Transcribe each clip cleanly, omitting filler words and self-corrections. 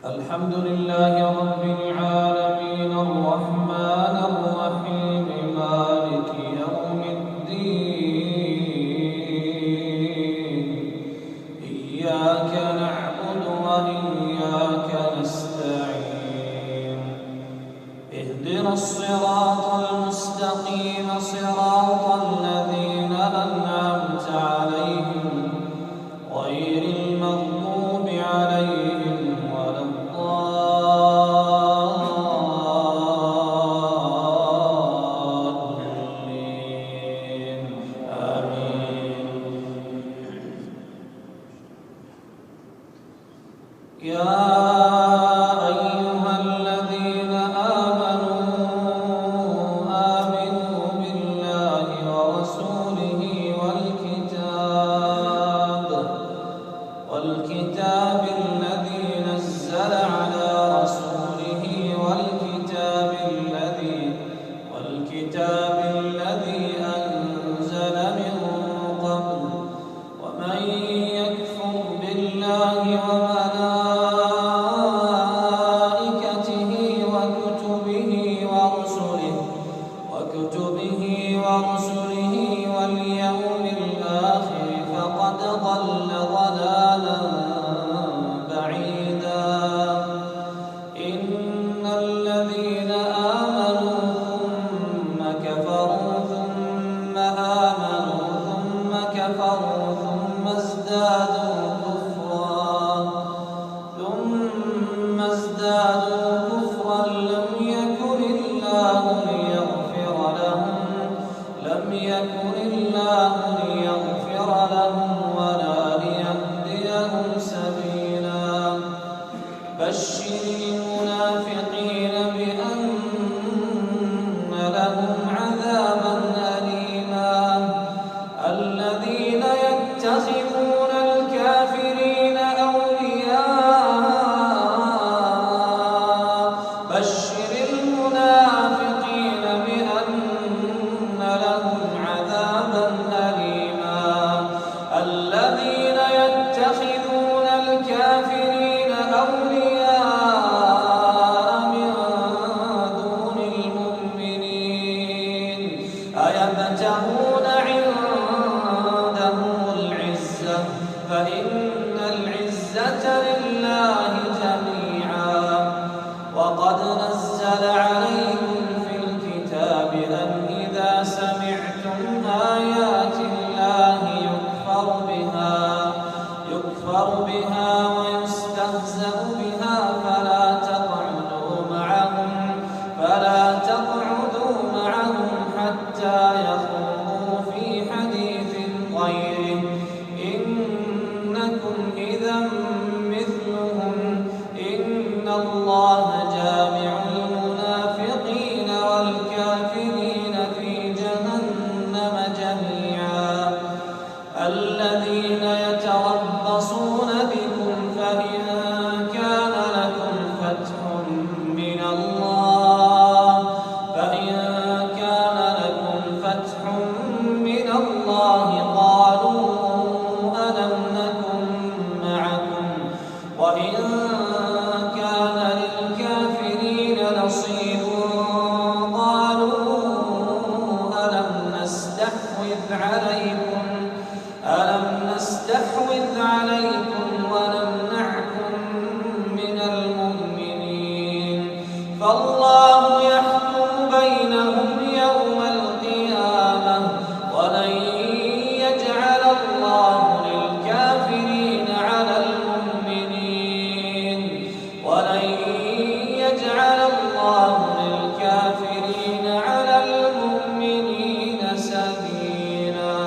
الحمد لله رب العالمين الرحمن الرحيم مالك يوم الدين إياك نعبد وإياك نستعين اهدنا الصراط المستقيم صراط الذين أنعمت عليهم غير المغضوب عليهم ولا الضالين آمين. يا أيها الذين آمنوا آمنوا بالله ورسوله والكتاب الذي نزل على رسوله والكتاب الذي أنزل من قبل ومن يكفر بالله وملائكته وكتبه ورسله واليوم الآخر فقد ضل ضلالا بعيدا. إن الذين آمنوا ثم كفروا ثم آمنوا ثم كفروا ثم ازدادوا كفرا لم يكن الله ليغفر لهم ولا ليهديهم سبيلا. بشر المنافقين بأن لهم عذابا أليما. الذين يتخذون الكافرين أولياء بشر المنافقين بأن لهم عذابا أليما. الذين يتخذون الكافرين أولياء من دون المؤمنين أيبتغون عندهم العزة فإن العزة لله جميعا. وقد نزل عليكم في الكتاب أن إذا سمعتم آيات الله يكفر بها ويستهزأ بها فلا تقعدوا معهم حتى يخوضوا في حديث غيره إنكم إذا مثلهم. إن الله جامع المنافقين والكافرين في جهنم جميعا. الذين يتربصون بكم فإن كان لكم فتح من الله قالوا ألم نكن معكم وإن كان للكافرين نصيب قالوا ألم نستحوذ عليكم ونمنعكم من المؤمنين فالله يحكم بينهم يوم القيامة ولن يجعل الله للكافرين على المؤمنين سبيلا.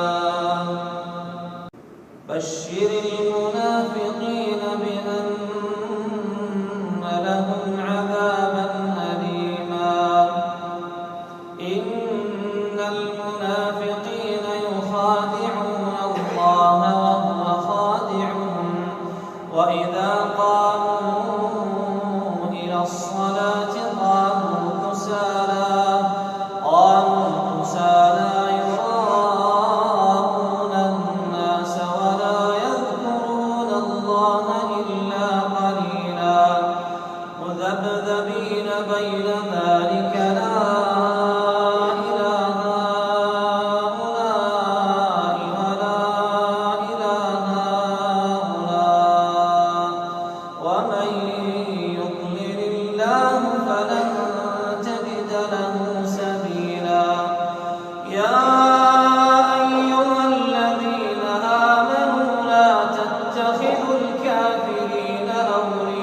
بشر المنافقين بأن لهم عذابا أليما. ومن يضلل الله فلن تجد له سبيلا. يا أيها الذين آمنوا لا تتخذوا الكافرين أولياء